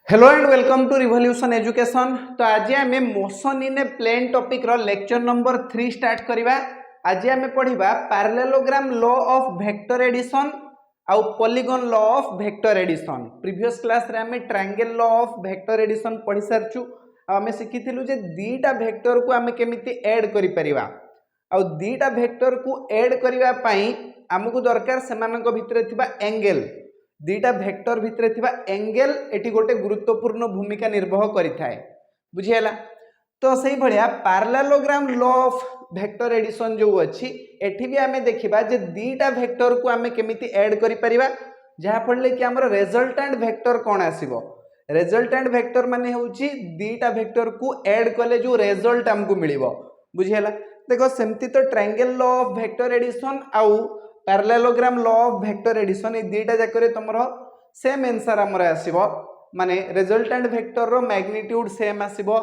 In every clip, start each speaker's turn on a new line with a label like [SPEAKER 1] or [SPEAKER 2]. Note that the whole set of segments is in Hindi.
[SPEAKER 1] Hello and welcome to Revolution Education. तो आज आम motion in a plane topic रो लेक्चर नंबर 3 स्टार्ट करवा। आज आम पढ़ा parallelogram law of vector addition आउ polygon law of vector addition. Previous class रे आम triangle law of vector addition पढ़ी सारचु। आम शिखिथिलु जे दीटा वेक्टर को आम केमिति ऐड करि परिबा आउ दीटा वेक्टर को ऐड करिवा पई हमकु दरकार सेमानक भितरे थिबा एंगल। दीटा वेक्टर भितरे थिबा एंगल एटी गोटे गुरुत्वपूर्ण भूमिका निर्वाह करिथाय। बुझियला। तो सही भलिया parallelogram law of vector addition जो अछि एठी भी आमे देखिबा जे दीटा वेक्टर को आमे केमिति ऐड करि परिबा जहा पड़ले कि हमर रिजल्टेंट वेक्टर कोन आसीबो। रिजल्टेंट वेक्टर माने होउची दीटा वेक्टर को ऐड कले जो रिजल्ट हमकु मिलिबो। बुझियला। देखो सेमति तो triangle law of vector addition आउ parallelogram law of vector addition ए दीटा जाकरे तमरो सेम आंसर हमर आसीबो। माने रिजल्टेंट वेक्टर रो मैग्नीट्यूड सेम आसीबो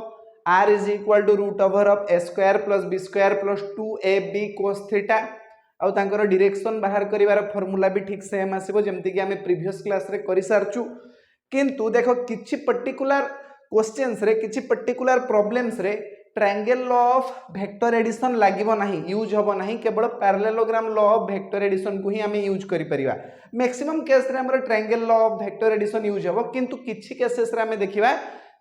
[SPEAKER 1] r is equal to root over of a square plus b square plus 2ab cos theta आउ तांकर डायरेक्शन बाहर करिवार फार्मूला भी ठीक सेम आसीबो जेमति कि हमें प्रीवियस क्लास रे करि सारचु। किंतु देखो किछि पर्टिकुलर क्वेश्चंस रे किछि पर्टिकुलर प्रॉब्लम्स रे triangle law of vector addition लागिबो नाही यूज होबो नाही केवल parallelogram law of vector addition को ही हमें यूज करि परिबा। मैक्सिमम केस रे हमर triangle law of vector addition use होबो किंतु किछि केसेस रे हमें देखिबा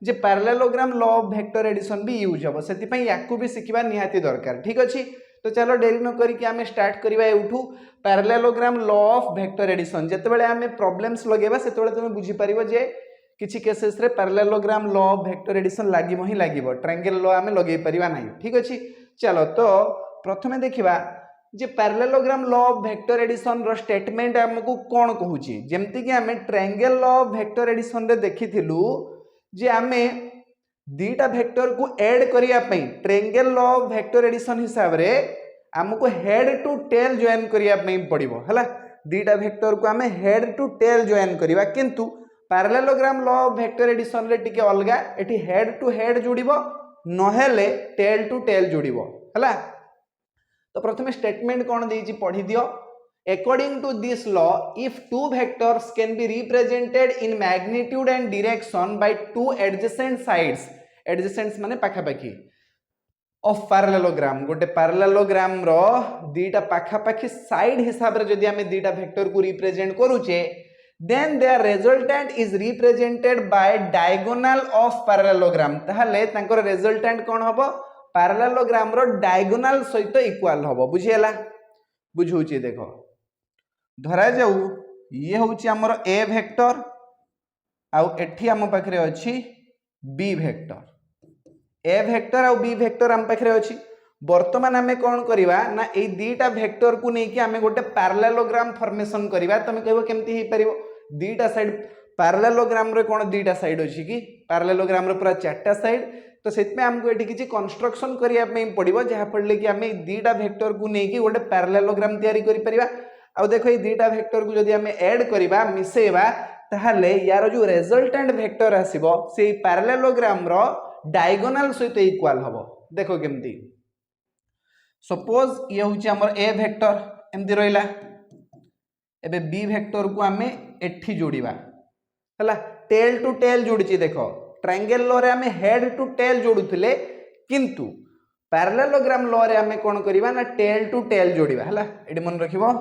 [SPEAKER 1] जे parallelogram law of vector addition भी यूज होबो सेति पई याकू भी सिखिबा निहाती दरकार। ठीक अछि। तो चलो देरी न करी कि हमें स्टार्ट करिबा एउठू parallelogram law of vector addition. जेतेबेले हमें प्रॉब्लम्स लगेबा सेतेबेले तुमे बुझी परिबो जे किछि केसेस रे parallelogram law of vector addition लागिबो ही लागिबो ट्रायंगल लॉ हमें लगेई परिबा नाही। ठीक अछि। चलो तो प्रथमे देखिबा जे parallelogram law of vector addition रो स्टेटमेंट हमकु कोन कहूची। जेमति कि हमें triangle law of vector addition रे देखिथिलु जे हमें दीटा वेक्टर को ऐड करिया पई triangle law of vector addition हिसाब रे हमको हेड टू टेल जॉइन करिया पई पड़िबो हला। दीटा वेक्टर को हमें हेड टू टेल जॉइन करिवा किंतु parallelogram law of vector addition रे टिके अलगा एठी हेड टू हेड जोड़िबो नहेले टेल टू टेल जोड़िबो हला। तो प्रथमे स्टेटमेंट कोन देइची पढी दियो। According to this law if two vectors can be represented in magnitude and direction by two adjacent sides. Adjacents माने पाखा पाखी ऑफ पैरेललोग्राम गोटे पैरेललोग्राम रो दीटा पाखा पाखी साइड हिसाब रे जदी हमें दीटा वेक्टर को रिप्रेजेंट करूचे then their resultant is represented by diagonal of parallelogram। ताहले तांकर resultant कोन हबो पैरेललोग्राम रो डायगोनल सहित इक्वल हबो। बुझियला। बुझौची देखो धरा जाऊ ये होची हमर a वेक्टर आउ एठी हम पाखरे अछि b वेक्टर। a वेक्टर आउ b वेक्टर हम पाखरे अछि। वर्तमान हमें कौन करिवा ना ए दीटा वेक्टर को नेकी हमें गोटे पैरेललोग्राम फॉर्मेशन करिवा। तमे कहबो केमती हे परिबो दीटा साइड पैरेललोग्राम रे कोन दीटा साइड अछि कि पैरेललोग्राम रे पूरा चारटा साइड। तो सेत में हमको एठी किछि कंस्ट्रक्शन करिया पे पड़िबो जहा पड़ले कि हमें दीटा वेक्टर को नेकी गोटे पैरेललोग्राम तयारी करि परिबा। आ देखो ए दीटा वेक्टर को जदी हमें ऐड करिबा मिसेबा ताहले यार जो रिजल्टेंट वेक्टर आसीबो सेही पैरेललोग्राम रो डायगोनल सहित इक्वल हबो। देखो केमती सपोज ये होची हमर a वेक्टर एमती रहिला एबे b वेक्टर को हमें एठी जोड़ीबा हला टेल टू टेल जोड़ीची। देखो ट्रायंगल लॉ रे हमें हेड टू टेल जोड़ुथिले किंतु पैरेललोग्राम लॉ रे हमें कोन करिबा ना टेल टू टेल जोड़ीबा हला। एडी मन रखिबो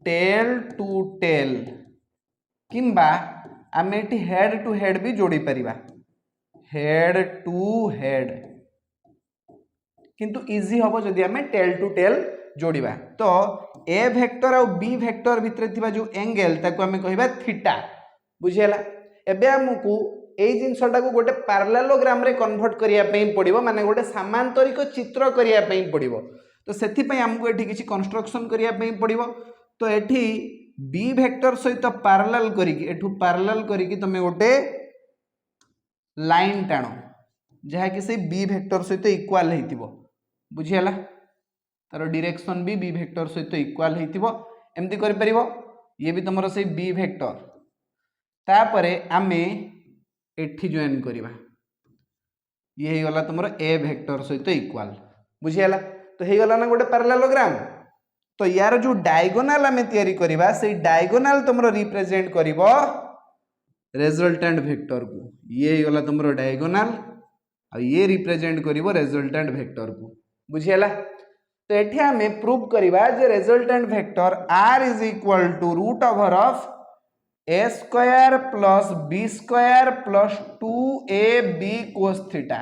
[SPEAKER 1] टेल टू टेल किंबा हमें एठी हेड टू हेड भी जोड़ी परिबा हेड टू हेड किंतु इजी हबो जदी हमें टेल टू टेल जोड़ीबा। तो a वेक्टर और b वेक्टर भितरे थिबा जो एंगल ताको हमें कहिबा थीटा। बुझियला। एबे हमकु ए जिंसटा को गोटे पैरेललोग्राम रे कन्वर्ट करिया पई पड़िबो माने गोटे समांतरिक चित्र करिया पई पड़िबो। तो सेथि पई हमकु एठी किछि कंस्ट्रक्शन करिया पई पड़िबो। तो एठी b वेक्टर सहित पैरेलल करिकि एठु पैरेलल करिकि तमे गोटे लाइन टाणो जहा कि से b वेक्टर सहित इक्वल हेतिबो। बुझियला। तार डायरेक्शन भी b वेक्टर सहित इक्वल हेतिबो एमती करि परिबो। ये भी तमरो से b वेक्टर तापरे आमे एठी जॉइन करिबा ये हे गला तमरो a वेक्टर सहित इक्वल। बुझियला। तो हे गला ना गोटे पैरेललोग्राम। तो यार जो डायगोनल आमे तयारी करिबा से डायगोनल तमरो रिप्रेजेंट करिवो रेजल्टेंट वेक्टर को ये गला तुम डायगोनाल आ ये रिप्रेजेंट करिवो रेजल्टेंट वेक्टर को बुझियला। तो एठी हमें प्रूव करबा जे resultant vector r is equal to root over of a square plus b square plus 2ab cos theta.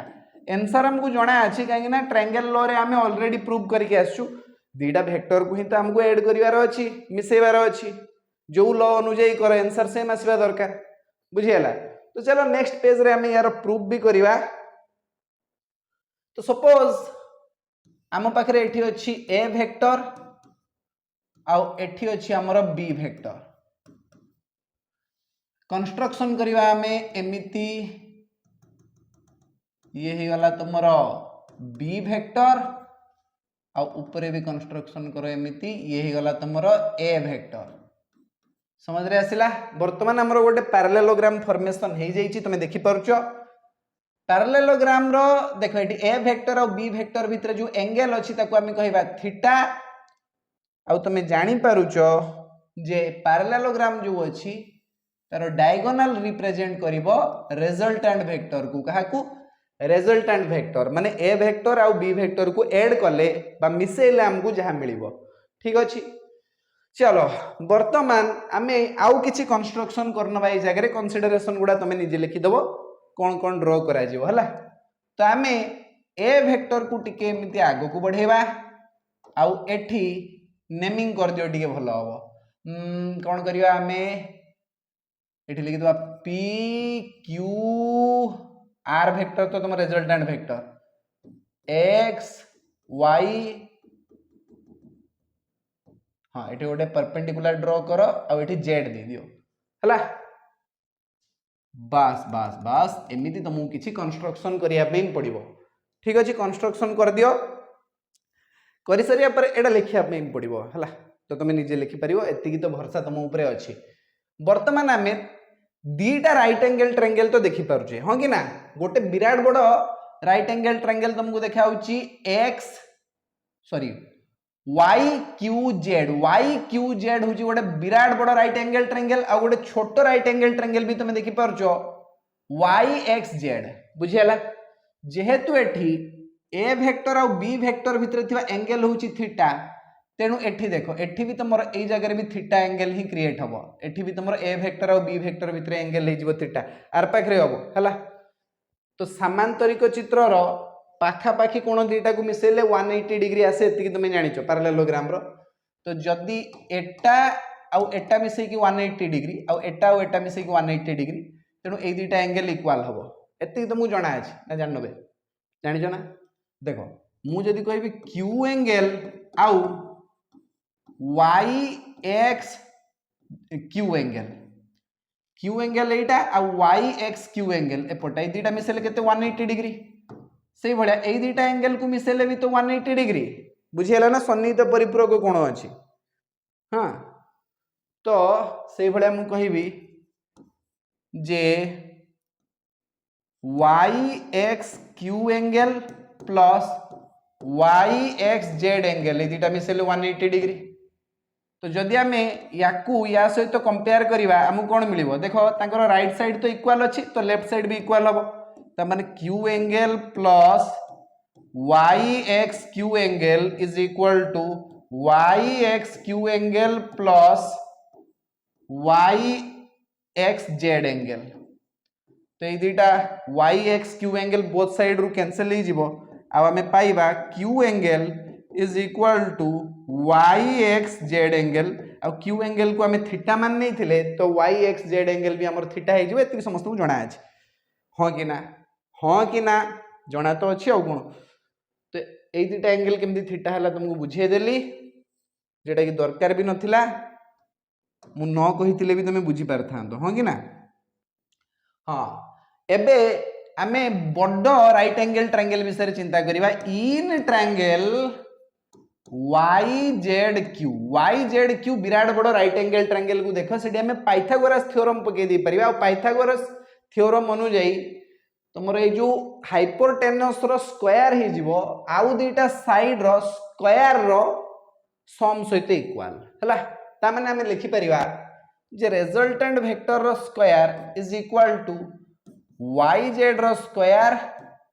[SPEAKER 1] Answer हमको जणा अछि काहे ना ट्रायंगल लॉ रे हमें ऑलरेडी प्रूव करके आछू दीटा वेक्टर को ही तो हमको ऐड करिवार अछि मिसेबार अछि जो लॉ अनुसार कर आंसर सेम आसीबा दरकार बुझियला। तो चलो नेक्स्ट पेज रे हमें यार प्रूफ भी करिवा। तो सपोज आम पाखरे एठी अछि ए वेक्टर आउ एठी अछि हमर बी वेक्टर कंस्ट्रक्शन करिवा हमें एमिति ये ही गला तुमरो बी वेक्टर आउ ऊपर भी कंस्ट्रक्शन करो एमिति ये ही गला तुमरो ए वेक्टर समझ रे आसिला। वर्तमान हमरो गोटे पैरेललोग्राम फॉर्मेशन हे जाईची तमे देखि पारुचो पैरेललोग्राम रो देखो एटी ए वेक्टर और बी वेक्टर भितर जो एंगल अछि ताको हम कहबा थीटा आउ तमे जानि पारुचो जे पैरेललोग्राम जो अछि तार डायगोनल रिप्रेजेंट करिवो रिजल्टेंट वेक्टर को कहा को रिजल्टेंट वेक्टर माने ए वेक्टर आउ बी वेक्टर को ऐड करले बा मिसेले हमको जहा मिलिवो ठीक अछि। चलो वर्तमान आमे आउ किछि कंस्ट्रक्शन करना भाई जगह कंसीडरेशन गुडा तमे निजे लिखि दबो कोन कोन ड्रॉ करा जिवो हला। तो आमे ए वेक्टर को टिके एमिति आगो को बढ़ेबा आउ एठी नेमिंग कर दियो टिके भलो हबो कोन करियो आमे एठी लिखि दबा p q r वेक्टर तो तुम रिजल्टेंट वेक्टर x y हाँ ये गोटे परपेंडिकुलर ड्रॉ कर आउठी जेड दे दियो हला। बास बास बास एमिति तुमको किछि कंस्ट्रक्शन करिया पे पड़िबो ठीक अछि कंस्ट्रक्शन कर दियो करि सरिया पर एडा लिखिया पे पड़िबो हला। तो तुम निजे लिखि परिबो एतिकी तो भरोसा तुम ऊपर अछि। वर्तमान आमे दीटा राइट एंगल ट्रायंगल तो देखि पारुछे हां कि ना गोटे विराट बड़ राइट एंगल ट्रायंगल तुमको देखाउची x सॉरी YQZ हूँ गोटे विराट बड़ राइट एंगल ट्रायंगल आ गोटे छोट राइट एंगल ट्रायंगल भी तुम देखि पारछो YXZ बुझियला। जेहेतु एठी ए वेक्टर और बी वेक्टर भितर थिबा एंगल होउची थीटा तेनु एठी देखो एठी भी तुमर एई जगह रे भी थीटा एंगल ही क्रिएट हबो एठी भी तुमर ए वेक्टर और बी वेक्टर भितर एंगल हे जिवो थीटा आर पाखरे हबो हला। तो समांतरिक चित्र रो पाखा पाखी कोण दीटा को मिसेले 180 डिग्री आसे एतिकी तुम जानिचो पैरेललोग्राम रो। तो जदी एटा आउ एटा मिसे कि 180 डिग्री आउ एटा मिसे कि 180 डिग्री तेनु ए दीटा एंगल इक्वल हबो एतिकी तुमको जाना अछि ना जानबे जानिचो ना। देखो मु जदी कहबी क्यू एंगल आउ YX क्यू एंगल एटा आउ YX क्यू एंगल एपटा ए दीटा मिसेले केते 180 डिग्री से भलिया ए दीटा एंगल को मिसेले भी तो 180 डिग्री बुझियला ना सन्निहित परिपूरक कोण अछि हां। तो से भलिया मु कहिबी जे YXQ angle plus YXZ angle ए दीटा मिसेले 180 डिग्री। तो जदि आमे याकू या सहित तो कंपेयर करिवा हमु कोन मिलिबो देखो तांकर राइट साइड तो इक्वल अछि तो लेफ्ट साइड भी इक्वल हबो त माने Q angle plus YXQ angle is equal to YXQ angle plus YXZ angle. तो ये theta YXQ angle both side रु कैंसिल हो जिवो आ हमें पाइबा Q angle is equal to YXZ angle आ Q एंगल को हमें थीटा मान नहीं थिले तो YXZ एंगल भी हमर थीटा हे जिवो एति समस्त को जणा अछि हां कि ना जणा तो अछि आ कोन। तो ए दीटा एंगल केमदी थीटा हला तुमको बुझे देली जेटा कि दरकार भी नथिला मु न कहिथिले भी तुम बुझी पारथांतो हां कि ना। हाँ एबे आमे बड़ राइट एंगल ट्रायंगल विषय चिंता करिवा इन ट्रायंगल YZQ विराट बड़ राइट एंगल ट्रायंगल को देखो सेठी हमें पाइथागोरस थ्योरम पके दी परिबा आ पाइथागोरस थ्योरम अनुଯାयी तुमर ए जो हाइपोटेनस रो स्क्वायर हे जिवो आउ दीटा साइड रो स्क्वायर रो सम सहित इक्वल हला। ता माने हमें लिखि परिबा जे रिजल्टेंट वेक्टर रो square is equal to yz रो स्क्वायर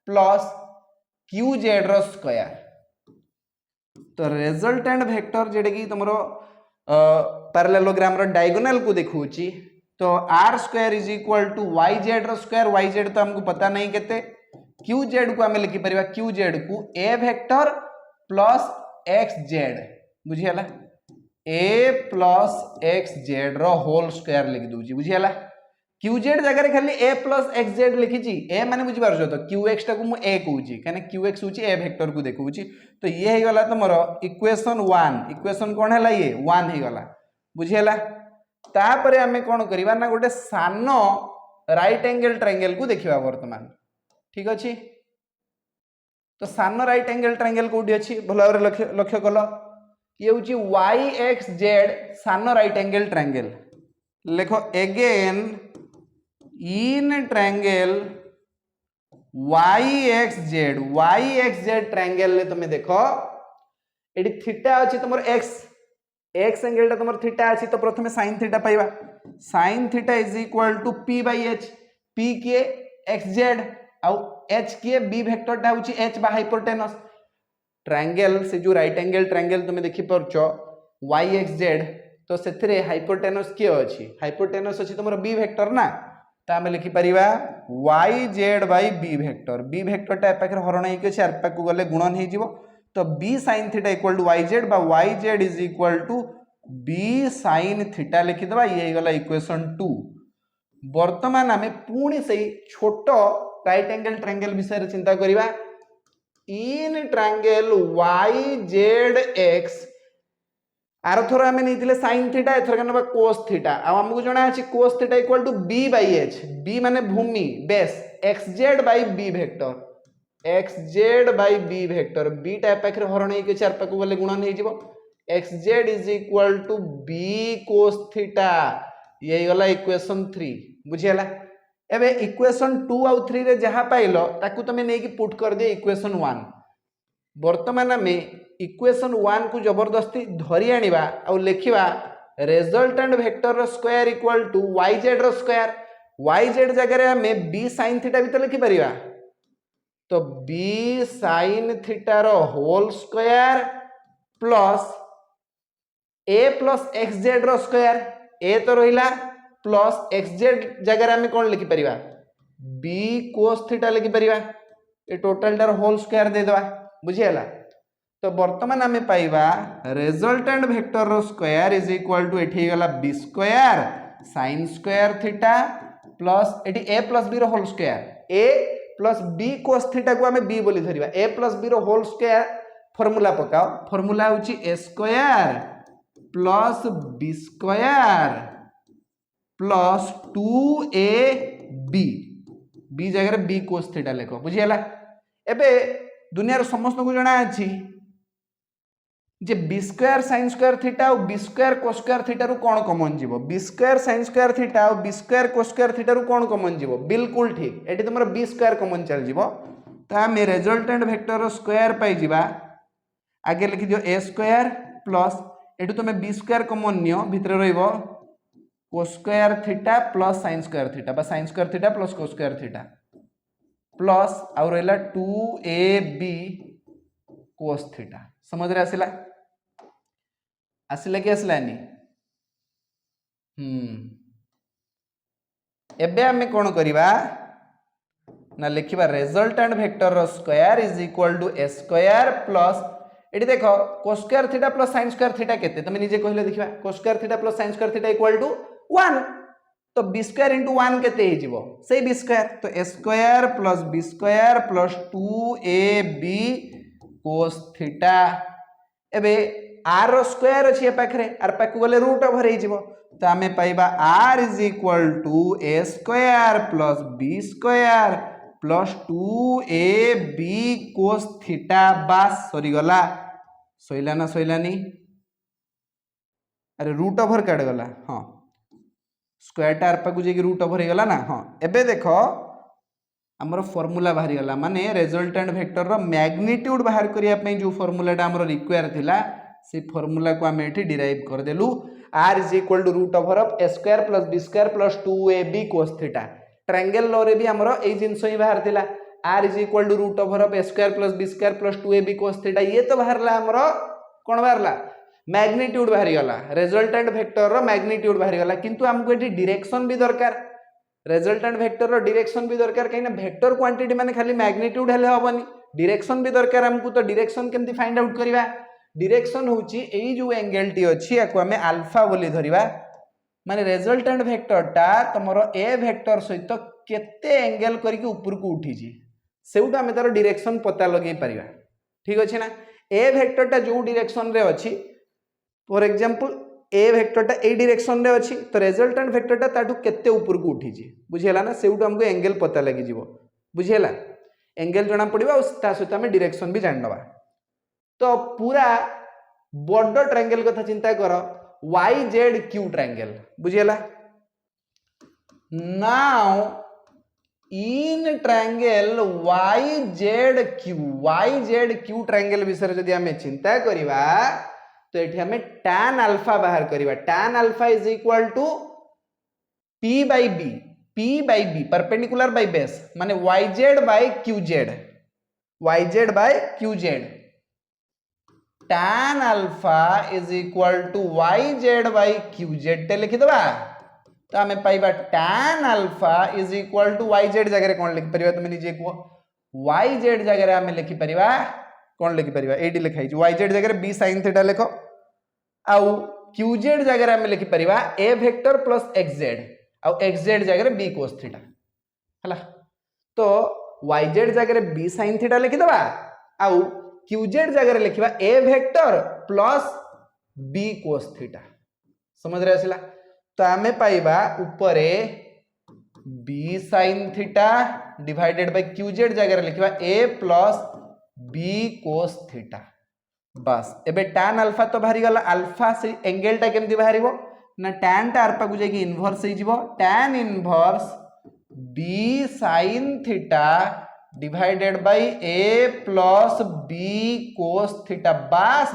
[SPEAKER 1] प्लस qz रो स्क्वायर। तो रिजल्टेंट वेक्टर जेडे की तुमरो पैरेललोग्राम रो डायगोनल को देखुची तो r square is equal to yz रो स्क्वायर। yz तो हमको पता नहीं केते, qz को हमें लिखि परिबा qz को a वेक्टर प्लस xz बुझियला a प्लस xz रो होल स्क्वायर लिख दूची बुझियला। qz जगह रे खाली a प्लस xz लिखिची a माने बुझि पारछो तो qx टा को मु a कहूची काने qx होची a वेक्टर को देखुची। तो ये हे गला तमरो इक्वेशन 1। इक्वेशन कोन हला ये 1 हे गला बुझियला। तापरे हमें कोन करिबा ना गोटे सानो राइट एंगल ट्रायंगल को देखिबा वर्तमान। ठीक अछि, तो सानो राइट एंगल ट्रायंगल कोडी अछि भलो रे लक्ष्य कलो। ये होची yxz सानो राइट एंगल ट्रायंगल। लिखो again in triangle yxz triangle ले तुम देखो एडी थीटा अछि तुमर x एंगल टा तुमर थीटा अछि तो प्रथमे sin थीटा पाइबा। sin theta is equal to p by h। p के xz आउ h के b वेक्टर टा होची h बा हाइपोटेनस। ट्रायंगल से जो राइट एंगल ट्रायंगल तुम देखि परछो yxz तो सेथरे हाइपोटेनस के अछि, हाइपोटेनस अछि तुमर b वेक्टर ना। ता हम लिखि परिबा yz by b vector. b vector टा पाखर हरण हेके अछि आर पाक गले गुणन हे जिवो तो b sin theta equal to yz बा yz is equal to b sin theta लिखि दबा। ये गला इक्वेशन 2। वर्तमान हमें पुणी से छोटो राइट एंगल ट्रायंगल विषय रे चिंता करिबा। इन ट्रायंगल yzx आरथर आमे नैतिले sin थीटा एथर कनबा cos थीटा। आ हमकु जणा अछि cos theta equal to b by h। b माने भूमि base xz by b vector. xz by b vector b टा पाखरे हरण हेके चार पाक गले गुणन हे जिवो। xz is equal to b cos theta. ये गला इक्वेशन 3 बुझियला। एबे इक्वेशन 2 आउ 3 रे जहा पाइलो ताकू तमे नेकी पुट कर दे इक्वेशन 1। वर्तमान में इक्वेशन 1 को जबरदस्ती धरी आनिबा आ लिखिबा रिजल्टेंट वेक्टर रो स्क्वायर इक्वल टू yz रो स्क्वायर। yz जगह रे हमें b sin थीटा भी तो लिखि परिबा। तो b sin थीटा रो whole square plus a plus xz रो स्क्वायर। a तो रहिला प्लस xz जगह रे हमें कोन लिखि परिबा b cos थीटा लिखि परिबा। ए टोटल टार होल स्क्वायर दे दवा बुझियला। तो वर्तमान हमें पाइबा रिजल्टेंट वेक्टर रो स्क्वायर इज इक्वल टू एठी गला b square sin square theta plus एठी a प्लस b रो whole square. a plus b cos theta को हमें b बोली धरिबा। a प्लस b रो होल स्क्वायर फार्मूला पकाओ। फार्मूला होची a square plus b square plus 2ab b जगह रे b cos थीटा लेखो बुझियला। एबे दुनिया समस्त को जणा अछि जे b square sin square theta और b square cos square theta रु कोन कॉमन जीवो। b square sin square theta और b square cos square theta रु कोन कॉमन जीवो। बिल्कुल ठीक एटी तुमरा b स्क्वायर कॉमन चल जीवो। तो हम रिजल्टेंट वेक्टर रो स्क्वायर पाई जीवा। आगे लिखि दियो a स्क्वायर प्लस एटू तुमे b स्क्वायर कॉमन नियो भितर रहइबो cos square theta plus sin square theta बा sin square theta plus cos square theta plus आउ रहला 2ab cos थीटा। समझ रे आसिला आसिला कि आसिलानी। एबे हमें कोन करिबा ना लिखिबा रिजल्टेंट वेक्टर रो square is equal to a square plus एटी देखो cos square theta plus sin square theta केते तमे निजे कहले देखिबा। cos square theta plus sin square theta equal to 1 तो b स्क्वायर इनटू 1 केते हे जिवो सेही b स्क्वायर। तो a square plus b square plus 2ab cos theta. एबे r रो स्क्वायर अछि ए पाखरे आर पाक गले रूट ओवर हे जिवो। तो हमें पाइबा r is equal to a square plus b square plus 2ab cos theta. बास सरी गला सइला ना सइलानी। अरे रूट ओवर काट गला हां स्क्वायर टा आर पाक जे रूट ओवर हे गला ना। हां एबे देखो हमर फार्मूला बाहरी गला माने रिजल्टेंट वेक्टर रो मैग्नीट्यूड बाहर करिया पई जो फार्मूला टा हमर रिक्वायर थिला से फार्मूला को हम एठी डिराइव कर देलु। r is equal to root over of a square plus b square plus 2ab cos theta triangle law रे भी हमरो एई जिंसो ही बाहर थिला r is equal to root over of a square plus b square plus 2ab cos theta ये तो बाहरला हमरो कोन बाहरला मैग्नीट्यूड बाहरी गला रिजल्टेंट वेक्टर रो मैग्नीट्यूड बाहरी गला किंतु हमको एटी डायरेक्शन भी दरकार रिजल्टेंट वेक्टर रो डायरेक्शन भी दरकार कहिना वेक्टर क्वांटिटी माने खाली मैग्नीट्यूड हेले होबनी डायरेक्शन भी दरकार हमको तो डायरेक्शन केमती फाइंड आउट करबा डायरेक्शन होची एई जो एंगल टी अछि याको हमें अल्फा बोली धरिबा माने रिजल्टेंट वेक्टरटा तमरो ए वेक्टर सहित केते एंगल करके ऊपर को उठी जी सेउटा हमें तार डायरेक्शन पता लगे परिबा ठीक अछि ना ए वेक्टरटा जो डायरेक्शन रे अछि फॉर एग्जांपल ए वेक्टरटा ए डायरेक्शन रे अछि तो रिजल्टेंट वेक्टरटा ताठू केते ऊपर को उठी जी बुझियला ना सेउटा हमको एंगल पता लगी जीवो बुझियला एंगल जणा पड़िबा और ता सहित हमें डायरेक्शन भी जान नबा तो पूरा बड़ ट्रायंगल कथा चिंता कर YZQ ट्रायंगल बुझियला now in triangle YZQ triangle विषय जदि हमें चिंता करिबा तो एठी हमें tan अल्फा बाहर करिबा tan alpha is equal to P by B perpendicular by base माने YZ by QZ tan alpha is equal to YZ by QZ टे लिखि दबा तो हमें पाइबा tan alpha is equal to YZ जगह कोन लिखि परिबा तुम निजे को YZ जगह हमें लिखि परिबा कोन लिखि परिबा एडी लिखाई छ YZ जगह B sin थीटा लिखो आउ QZ जगह हमें लिखि परिबा A वेक्टर प्लस XZ आउ XZ जगह B cos थीटा हला तो YZ जगह B sin थीटा लिखि दबा आउ QZ जगह लिखिबा A vector plus B cos theta समझ रे आसिला तो हमें पाइबा ऊपरे B sin theta divided bye QZ जगह लिखिबा A plus B cos theta बस एबे tan अल्फा तो बाहरी गला अल्फा से एंगल टा केमती बाहरिबो ना tan टा अल्फा को जाकी इनवर्स हे जिवो tan inverse B sin theta divided by A plus B cos theta बस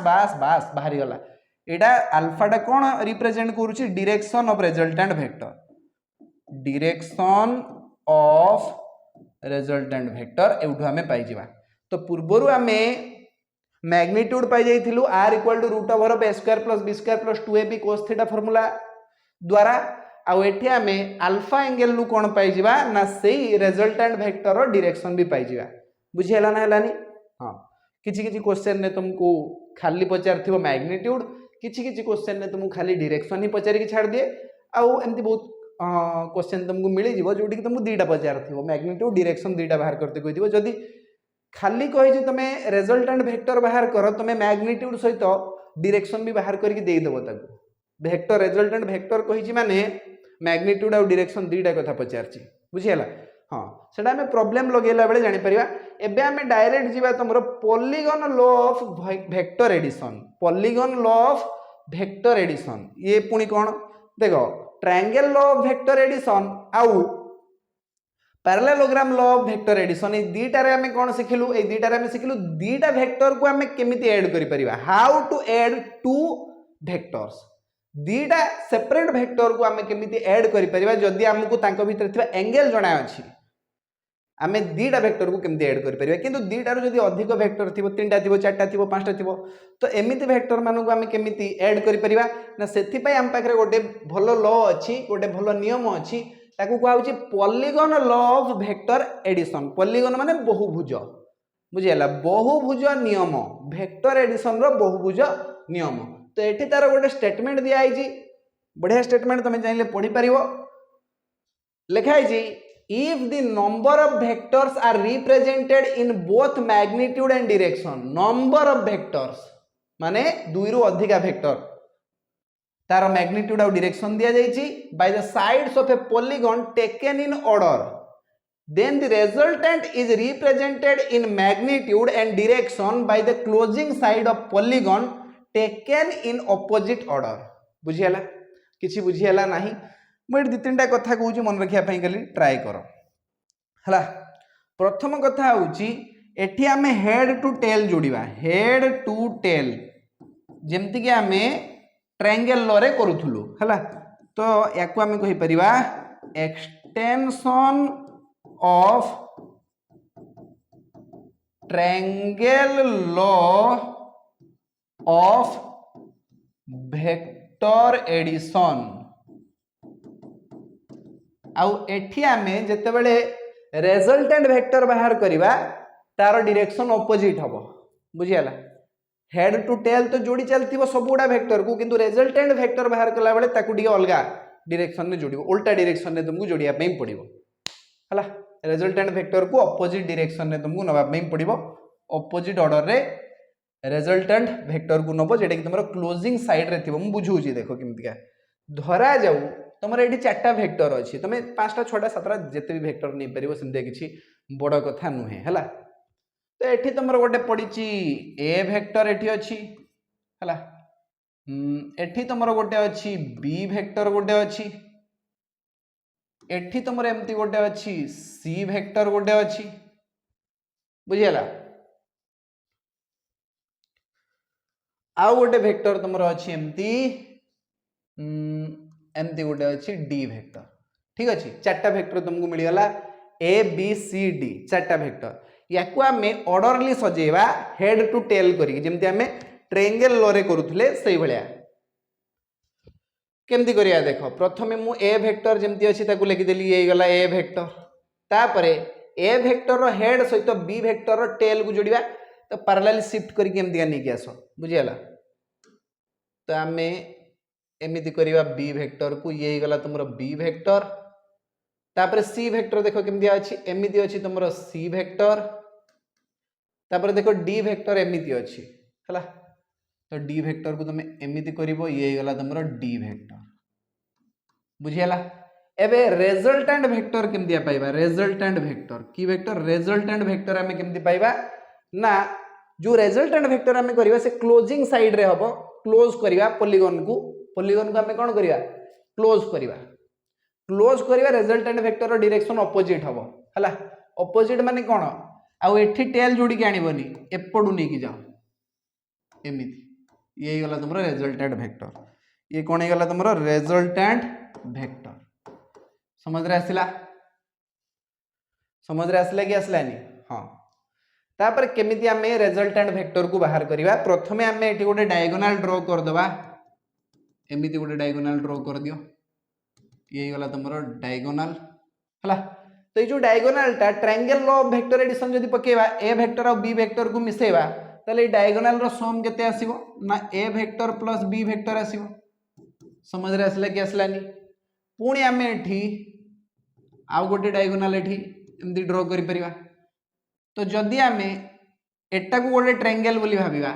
[SPEAKER 1] बाहरी गला एटा अल्फा टा कोन रिप्रेजेंट करूची डायरेक्शन ऑफ रिजल्टेंट वेक्टर एउठो हमें पाई जिबा तो पूर्वरु हमें मैग्नीट्यूड पाई जाइथिलु r equal to root over of a square plus b square plus 2ab cos theta formula द्वारा आउ एठी हमें अल्फा एंगल नु कोन पाई जिबा ना सेही रिजल्टेंट वेक्टर रो डायरेक्शन भी पाई जिबा बुझियला ना हलानी हां किछि क्वेश्चन ने तुमको खाली पचारथिबो मैग्नीट्यूड किछि क्वेश्चन ने तुमको खाली डायरेक्शन ही पचारि के छाड़ दिए आउ एमती बहुत क्वेश्चन तुमको मिली जिवो जोटी तुमको दीटा पचारथिबो मैग्नीट्यूड डायरेक्शन दीटा बाहर करते कहि दिबो जदी खाली कहि जे तमे रिजल्टेंट वेक्टर बाहर करो तमे मैग्नीट्यूड सहित डायरेक्शन भी बाहर करके दे देबो ताको वेक्टर रिजल्टेंट वेक्टर कहि जे माने मैग्नीट्यूड और डायरेक्शन दीटा कथा पचारछि बुझियला हां सेटा हमें प्रॉब्लम लगेला बेले जानि परिबा एबे हमें डायरेक्ट जीवा तमरो polygon law of vector addition ये पुनी कोन देखो triangle law of vector addition आउ parallelogram law of vector addition ए दीटा रे हमें कोन सिखिलु ए दीटा रे हमें सिखिलु दीटा वेक्टर को हमें केमिति ऐड करि परिबा how to add two vectors दीटा सेपरेट वेक्टर को हमें केमिति ऐड करि परिबा जदी हमकु तांको भीतर थिबा एंगल जणा अछि हमें दीटा वेक्टर को केमिति ऐड करि परिबा किंतु दीटा रो जदी अधिक वेक्टर थिबो तीनटा थिबो चारटा थिबो पांचटा थिबो तो एमिति वेक्टर मानु को हमें केमिति ऐड करि परिबा ना सेथि पय हम पाखरे गोटे भलो लॉ अछि गोटे भलो नियम अछि ताकू कहउची polygon law of vector addition polygon माने बहुभुज बुझियला बहुभुज नियम वेक्टर एडिशन रो बहुभुज नियम तो एठी तार गोटे स्टेटमेंट दिया आइजी बढ़िया स्टेटमेंट तमे चाहिले पढी परिवो लिखा IG if the number of vectors are represented in both magnitude and direction number of vectors माने दुई रु अधिका वेक्टर तार मैग्नीट्यूड और डायरेक्शन दिया जाइछि by the sides of a polygon taken in order then the resultant is represented in magnitude and direction by the closing side of polygon taken in opposite order बुझियला किछि बुझियला नाही मु दि तीनटा कथा कहूची मन रखिया पई खाली ट्राई करो हला प्रथम कथा होची एठी हमें हेड टू टेल जोड़िबा हेड टू टेल जेमति कि हमें ट्रायंगल लो रे करूथुलु हला तो याकू आमे कहि परिबा extension of triangle law of vector addition आउ एठी आमे जते बेले रिजल्टेंट वेक्टर बाहर करिबा तार डायरेक्शन ऑपोजिट हबो बुझियाला हेड टू टेल तो जोड़ी चलथिबो सब गुडा वेक्टर को किंतु रिजल्टेंट वेक्टर बाहर कला बेले ताकू डी अलगा डायरेक्शन में जोड़िबो उल्टा डायरेक्शन में तुमको जोड़िया पे पड़िबो हला रिजल्टेंट वेक्टर को ऑपोजिट डायरेक्शन में तुमको नबा पे पड़िबो ऑपोजिट ऑर्डर रे रिजल्टेंट वेक्टर को नबो जेडे कि तुमरो क्लोजिंग साइड रे थिबो मु बुझुची देखो केमतिका धरा जाऊ तुमर एठी चारटा वेक्टर अछि तमे पांचटा छटा सातटा जते भी वेक्टर नै परिबो सिंदे किछि बड़ कथा नुहे हला तो एठी तुमर गोटे पडिछि ए वेक्टर एठी अछि हला एठी तुमर गोटे अछि बी वेक्टर गोटे अछि एठी तुमर एमती गोटे अछि सी वेक्टर गोटे अछि बुझियला आउ गोटे वेक्टर तुमर अछि एमती एमती गोटे अछि डी वेक्टर ठीक अछि चारटा वेक्टर तुमको मिल गला ए बी सी डी चारटा वेक्टर याकू आमे ऑर्डरली सजेवा हेड टू टेल करी जेमती आमे ट्रायंगल लो रे करूथले सेही भलिया केमती करिया देखो प्रथमे मु ए वेक्टर जेमती अछि ताकू लिखि देली ए गला ए वेक्टर तापरे ए वेक्टर रो हेड सहित बी वेक्टर रो टेल को जोड़िबा तो पैरेलल शिफ्ट करी केमती आनी के आसो बुझियाला तो आमे एमिति करिवा बी वेक्टर को ये गला तुमरो बी वेक्टर तापरे सी वेक्टर देखो केमती अछि एमिति अछि तुमरो सी वेक्टर तापरे देखो डी वेक्टर एमिति अछि हला तो डी वेक्टर को तुम एमिति करिवो ये गला तुमरो डी वेक्टर बुझियाला एबे रिजल्टेंट वेक्टर केमती पाइबा रिजल्टेंट वेक्टर की वेक्टर रिजल्टेंट वेक्टर हमें केमती पाइबा ना जो रिजल्टेंट वेक्टर हमें करिवा से क्लोजिंग साइड रे हबो क्लोज करिवा पॉलीगॉन को हमें कौन करिवा क्लोज करिवा रिजल्टेंट वेक्टर रो डायरेक्शन ऑपोजिट हबो हला ऑपोजिट माने कोन आउ एठी टेल जोड़ी के आनिबोनी एपडू नै की जाओ एमिति ये गला तुमरो रिजल्टेंट वेक्टर ये कोन हे गला तुमरो रिजल्टेंट वेक्टर समझ रे आसला कि आसलानी हां तापर केमिति हमें रिजल्टेंट वेक्टर को बाहर करिवा प्रथमे हमें एठी गोटे डायगोनल ड्रॉ कर दबा एमिति गोटे डायगोनल ड्रॉ कर दियो ये गला तुमरो डायगोनल हला तो ये जो डायगोनल टा triangle law of vector addition जदी पकेवा ए वेक्टर और बी वेक्टर को मिसेवा तले डायगोनल रो सम केते आसीबो ना A vector plus B vector आसीबो समझ रे आसला कि आसलानी पुणी आमे एठी आउ गोटे डायगोनल एठी एमदी ड्रॉ करि परिबा तो जदी आमे एटा को गोटे ट्रायंगल बोली भाबिबा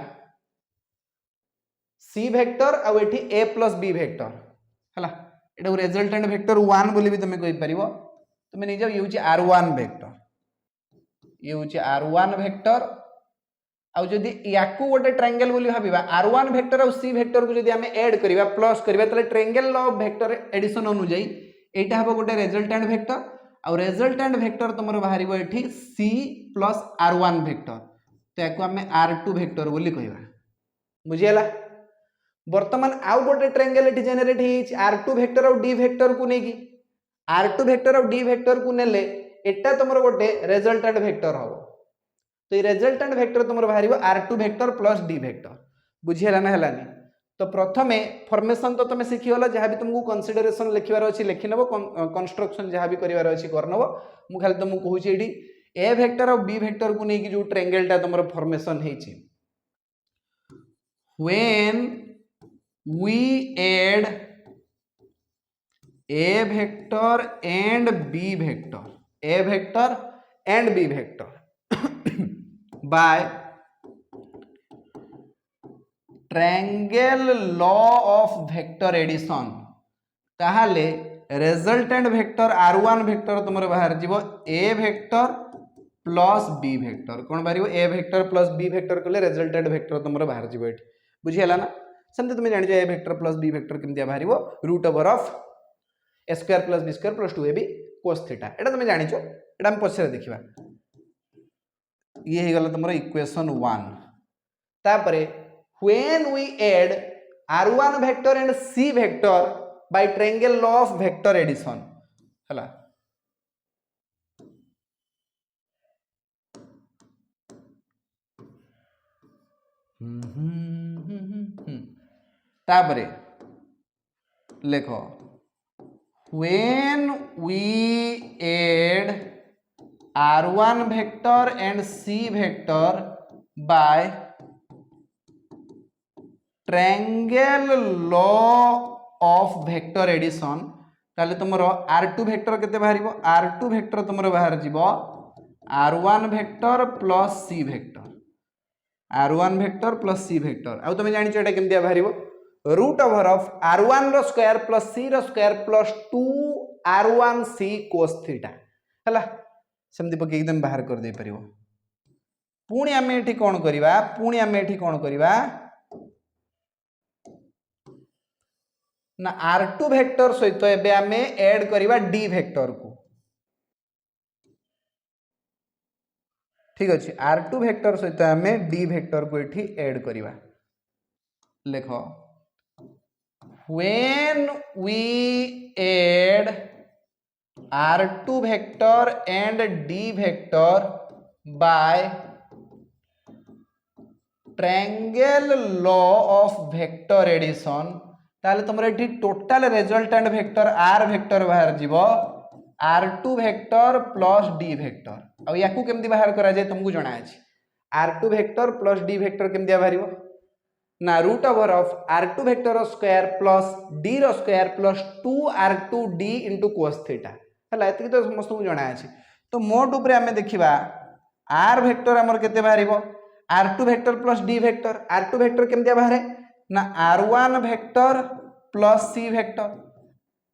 [SPEAKER 1] सी वेक्टर आ एठी ए प्लस बी वेक्टर हला एटा रिजल्टेंट वेक्टर 1 बोली भी तमे कहि परिबो तमे नै जाउ ये होची r1 वेक्टर ये होची r1 वेक्टर आ जदी याकू गोटे ट्रायंगल बोली भाबिबा r1 वेक्टर और सी वेक्टर को जदी हमें ऐड करिबा प्लस करिबा तले triangle law of vector addition अनुଯାयी एटा हबो गोटे रिजल्टेंट वेक्टर और रिजल्टेंट वेक्टर तमरो बाहरिबो एठी सी प्लस r1 वेक्टर तो याकू हमें r2 वेक्टर बोली कहिबा बुझियला वर्तमान आउ गोटे ट्रायंगल एठी जनरेट हिच r2 वेक्टर और d वेक्टर को नेकी r2 वेक्टर और d वेक्टर को नेले एटा तमरो गोटे रिजल्टेंट वेक्टर हो तो ये रिजल्टेंट वेक्टर तमरो बाहरिबो r2 vector plus d vector बुझियला ना हलानी तो प्रथमे फॉर्मेशन तो तमे सिखि होला जहा भी तुमको कंसीडरेशन लिखिबार अछि लिखि नबो कंस्ट्रक्शन जहा भी करिवार अछि करनबो मु खाली तुमको कहूची एडी a वेक्टर और b वेक्टर को नेकी जो ट्रायंगल टा तमरो formation हेछि when we add a vector and b vector by triangle law of vector addition ताहाले रिजल्टेंट वेक्टर r1 वेक्टर तुमरे बाहर जीवो a vector plus b vector कोन बारिबो a vector plus b vector कले रिजल्टेंट वेक्टर तुमरे बाहर जीवो एठी बुझियला ना समझे तुम जान A vector plus B vector केमतिया बाहरिबो root over of A square plus B square plus 2ab cos theta एटा तुम जानिचो एटा हम पछरे देखिबा ये हे गला तुमरो इक्वेशन 1 तापरे when we add R1 vector and C vector by triangle law of vector addition हला तापरे लेखो when we add R1 vector and C vector by triangle law of vector addition ताले तुमरो R2 वेक्टर केते बाहरिबो R2 वेक्टर तुमरो बाहर जीवो R1 vector plus C vector R1 vector plus C vector आ तुम जानि एटा केमतिया बाहरिबो रूट ओवर ऑफ R1 रो स्क्वायर प्लस C रो square plus 2 R1C cos theta हला सेमति पके एकदम बाहर कर दे परिबो पुणी आमे एठी कोन करिबा ना R2 वेक्टर सहित एबे आमे ऐड करिबा D वेक्टर को ठीक अछि R2 वेक्टर सहित आमे D वेक्टर को एठी ऐड करिबा लेखो when we add R2 vector and D vector by triangle law of vector addition ताले तुमरे एठी total resultant vector R vector बाहर जीवो R2 vector plus D vector आ याकू केमती बाहर करा जाय तुमको जणा अछि R2 vector plus D vector केमती बाहरिबो ना root over of R2 vector square plus D रो square plus 2 R2D into cos theta हला एतकी तो समस्त को जणा अछि तो मोड ऊपर हमें देखिबा R वेक्टर हमर केते बाहरिबो R2 vector plus D vector R2 vector केमती बाहरे ना R1 vector plus C vector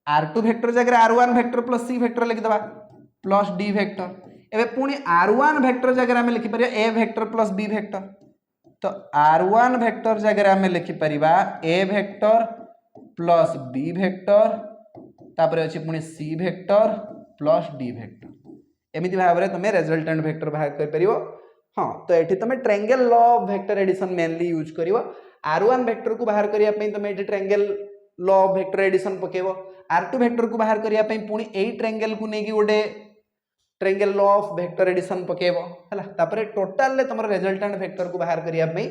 [SPEAKER 1] R2 vector जगह R1 vector plus C vector लिखि दबा प्लस D वेक्टर एबे पुनी R1 वेक्टर जगह हमें लिखि परिया A vector plus B vector तो R1 वेक्टर जगह हमें लिखि परिबा A vector plus B vector तापर अछि पुनी C vector plus D vector एमिति भाबरे तमे रिजल्टेंट वेक्टर बाहर कर परिबो हां तो एठी तमे triangle law of vector addition mainly use करिवो R1 वेक्टर को बाहर करिया पई तमे एठी triangle law of vector addition पकेबो R2 वेक्टर को बाहर करिया पई पुनी एई ट्रायंगल को नेकी गोटे triangle law of vector addition पकेबो हला तापरे टोटल ले तमर रिजल्टेंट वेक्टर को बाहर करिया पई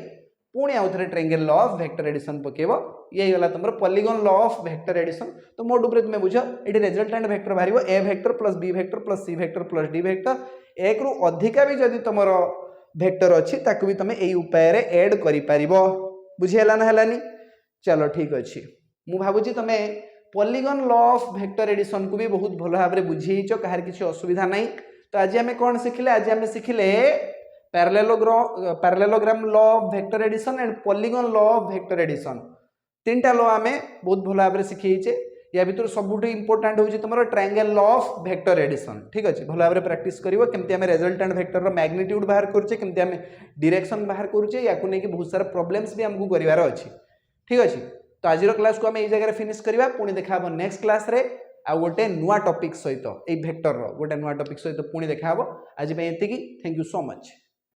[SPEAKER 1] पुनी आउथरे triangle law of vector addition पकेबो यही गला तमर polygon law of vector addition तो मोड ऊपर तुमे बुझो एठी रिजल्टेंट वेक्टर बाहरिबो A vector plus B vector plus C vector plus D vector एक रु अधिका भी जदी तमर वेक्टर अछि ताकू भी तमे एई उपाय रे ऐड करि पारिबो बुझी हला ना हलानी चलो ठीक अछि मु भाबुची तमे polygon law of vector addition को भी बहुत भलो भाबरे बुझीचो कहार किछि असुविधा नै तो आज हमें कोन सिखिले आज हमें सिखिले parallelogram law of vector addition and polygon law of vector addition तीनटा लॉ हमें बहुत भलो भाबरे सिखिचे या भितर सबुठी इंपोर्टेंट होची तमरो triangle law of vector addition ठीक अछि भलो भाबरे प्रैक्टिस करिवो केमति हमें रिजल्टेंट वेक्टर रो मैग्नीट्यूड बाहर करछे केमति हमें डायरेक्शन बाहर करछे याकू नै कि बहुत सारा प्रॉब्लम्स भी हमकु करिवार अछि ठीक अछि तो आज क्लास को हम एई जगह रे फिनिश करिवा पुनी देखाबो नेक्स्ट क्लास रे आ गोटे नुआ टॉपिक सहित ए वेक्टर रो गोटे नुआ टॉपिक सहित पुनी देखाबो आज पे एतिकी थैंक यू सो मच।